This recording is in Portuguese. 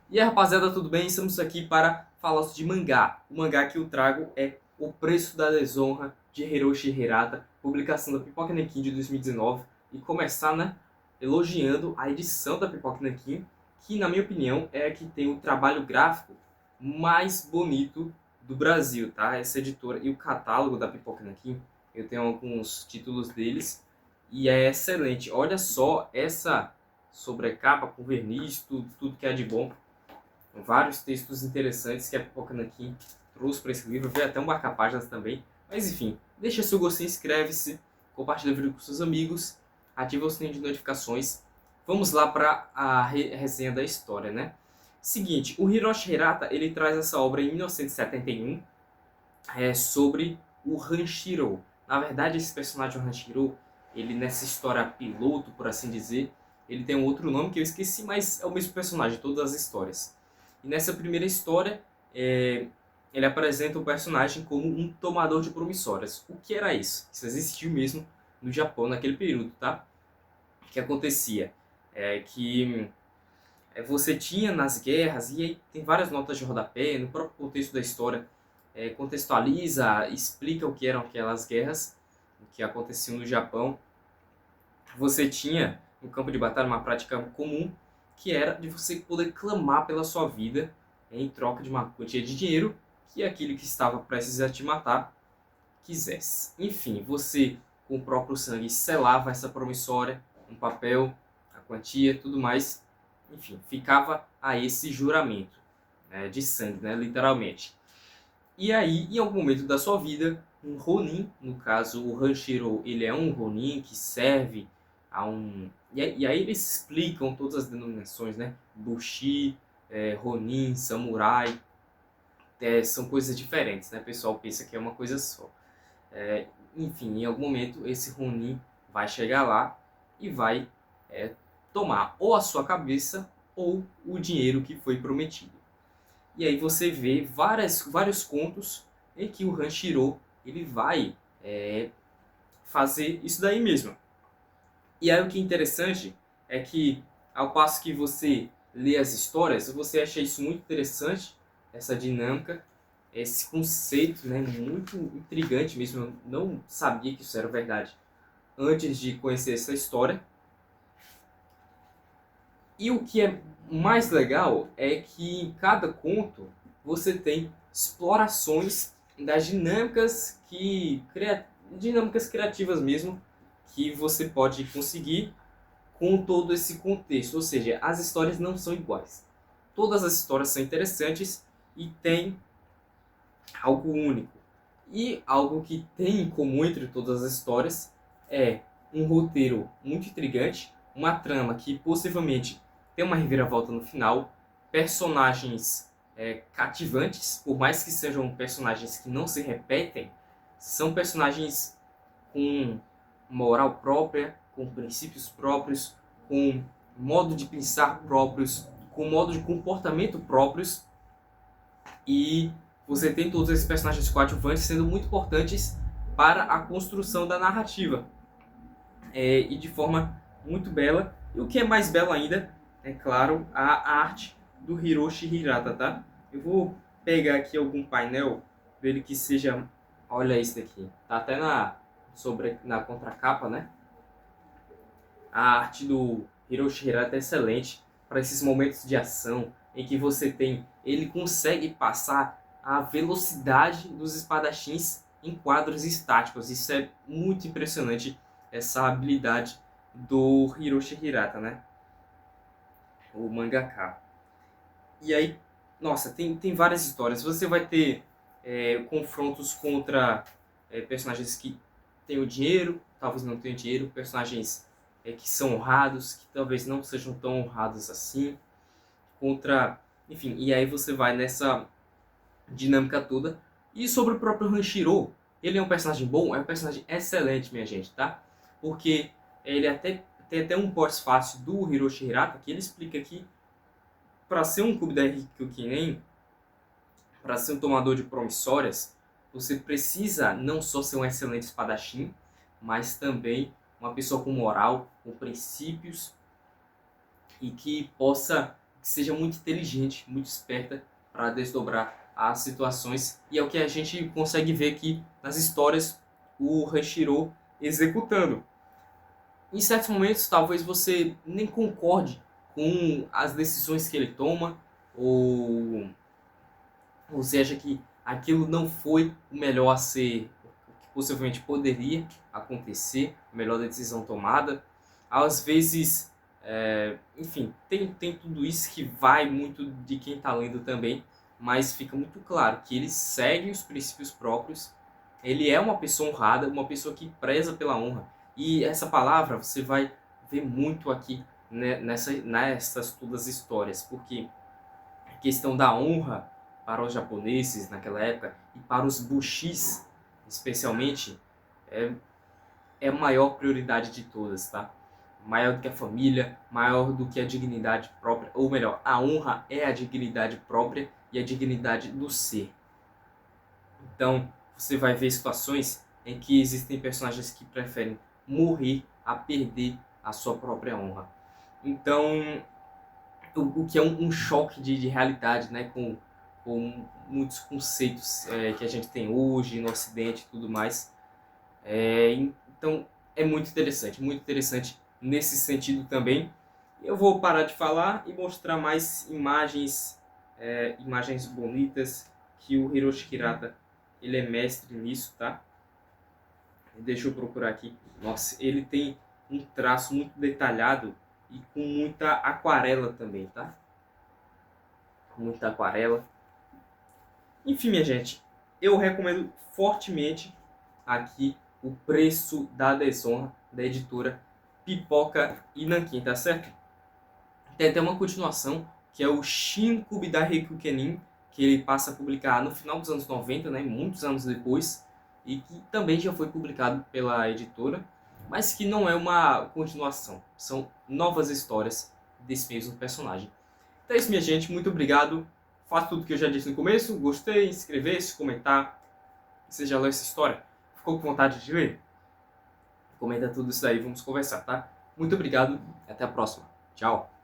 E aí, rapaziada, tudo bem? Estamos aqui para falar de mangá. O mangá que eu trago é O Preço da Desonra, de Hiroshi Hirata, publicação da Pipoca Nankin de 2019. E começar, elogiando a edição da Pipoca Nankin, que, na minha opinião, é a que tem o trabalho gráfico mais bonito do Brasil, tá? Essa editora e o catálogo da Pipoca Nankin, eu tenho alguns títulos deles, e é excelente. Olha só essa sobrecapa com verniz, tudo que é de bom. Vários textos interessantes que a Pipoca Nankin trouxe para esse livro. Veio até um marca-páginas também. Mas enfim, deixa seu gostinho, inscreve-se, compartilha o vídeo com seus amigos, ativa o sininho de notificações. Vamos lá para a resenha da história, né? Seguinte, o Hiroshi Hirata ele traz essa obra em 1971 sobre o Hanshiro. Na verdade, esse personagem, o Hanshiro, ele nessa história piloto, por assim dizer, ele tem um outro nome que eu esqueci, mas é o mesmo personagem, todas as histórias. E nessa primeira história, ele apresenta o personagem como um tomador de promissórias. O que era isso? Isso existiu mesmo no Japão naquele período, tá? O que acontecia? Que você tinha nas guerras, e aí tem várias notas de rodapé, no próprio contexto da história, contextualiza, explica o que eram aquelas guerras, o que aconteciam no Japão. Você tinha no campo de batalha uma prática comum, que era de você poder clamar pela sua vida em troca de uma quantia de dinheiro que aquele que estava prestes a te matar quisesse. Enfim, você com o próprio sangue selava essa promissória, um papel, a quantia, tudo mais. Enfim, ficava a esse juramento, né, de sangue, né, literalmente. E aí, em algum momento da sua vida, um Ronin, no caso o Hanshiro, ele é um Ronin que serve a um... E aí eles explicam todas as denominações, né? Bushi, Ronin, Samurai, são coisas diferentes, né? O pessoal pensa que é uma coisa só. Enfim, em algum momento esse Ronin vai chegar lá e vai tomar ou a sua cabeça ou o dinheiro que foi prometido. E aí você vê vários contos em que o Hanshiro ele vai fazer isso daí mesmo. E aí o que é interessante é que, ao passo que você lê as histórias, você acha isso muito interessante, essa dinâmica, esse conceito, né, muito intrigante mesmo. Eu não sabia que isso era verdade antes de conhecer essa história. E o que é mais legal é que em cada conto você tem explorações das dinâmicas criativas mesmo que você pode conseguir com todo esse contexto. Ou seja, as histórias não são iguais. Todas as histórias são interessantes e tem algo único. E algo que tem em comum entre todas as histórias é um roteiro muito intrigante, uma trama que possivelmente tem uma reviravolta no final, personagens cativantes, por mais que sejam personagens que não se repetem, são personagens com moral própria, com princípios próprios, com modo de pensar próprios, com modo de comportamento próprios, e você tem todos esses personagens coadjuvantes sendo muito importantes para a construção da narrativa, e de forma muito bela. E o que é mais belo ainda, é claro, a arte do Hiroshi Hirata, tá? Eu vou pegar aqui algum painel dele que seja... Olha isso daqui. Tá até na contracapa, né? A arte do Hiroshi Hirata é excelente para esses momentos de ação em que você tem... Ele consegue passar a velocidade dos espadachins em quadros estáticos. Isso é muito impressionante, essa habilidade do Hiroshi Hirata, né? O mangaka. E aí, nossa, tem várias histórias. Você vai ter confrontos contra personagens que têm o dinheiro, talvez não tenham dinheiro, personagens que são honrados, que talvez não sejam tão honrados assim, contra... Enfim, e aí você vai nessa dinâmica toda. E sobre o próprio Hanshiro, ele é um personagem bom, é um personagem excelente, minha gente, tá? Porque ele tem até um pós-fácil do Hiroshi Hirata, que ele explica que para ser um Kubidai Kyuuken, para ser um tomador de promissórias, você precisa não só ser um excelente espadachim, mas também uma pessoa com moral, com princípios, e que possa que seja muito inteligente, muito esperta para desdobrar as situações. E é o que a gente consegue ver aqui nas histórias o Hanshiro executando. Em certos momentos, talvez você nem concorde com as decisões que ele toma, ou seja, que aquilo não foi o melhor a ser, o que possivelmente poderia acontecer, a melhor decisão tomada. Às vezes, enfim, tem tudo isso que vai muito de quem está lendo também, mas fica muito claro que ele segue os princípios próprios, ele é uma pessoa honrada, uma pessoa que preza pela honra. E essa palavra você vai ver muito aqui, né, nessas todas as histórias, porque a questão da honra para os japoneses naquela época e para os bushis, especialmente, é, é a maior prioridade de todas, tá? Maior do que a família, maior do que a dignidade própria, ou melhor, a honra é a dignidade própria e a dignidade do ser. Então, você vai ver situações em que existem personagens que preferem morrer a perder a sua própria honra. Então, o que é um choque de realidade, né, com muitos conceitos que a gente tem hoje no Ocidente e tudo mais. Então, é muito interessante nesse sentido também. Eu vou parar de falar e mostrar mais imagens, imagens bonitas, que o Hiroshi Hirata, ele é mestre nisso, tá? Deixa eu procurar aqui. Nossa, ele tem um traço muito detalhado e com muita aquarela também, tá? Muita aquarela. Enfim, minha gente, eu recomendo fortemente aqui O Preço da Desonra, da editora Pipoca e Nanquim, tá certo? Tem até uma continuação, que é o Shin Kubidai Rikukenin, que ele passa a publicar no final dos anos 90, né, muitos anos depois, e que também já foi publicado pela editora, mas que não é uma continuação, são novas histórias desse mesmo personagem. Então é isso, minha gente, muito obrigado. Faça tudo que eu já disse no começo, gostei, inscrever-se, comentar. Você já leu essa história? Ficou com vontade de ler? Comenta tudo isso daí, vamos conversar, tá? Muito obrigado e até a próxima. Tchau!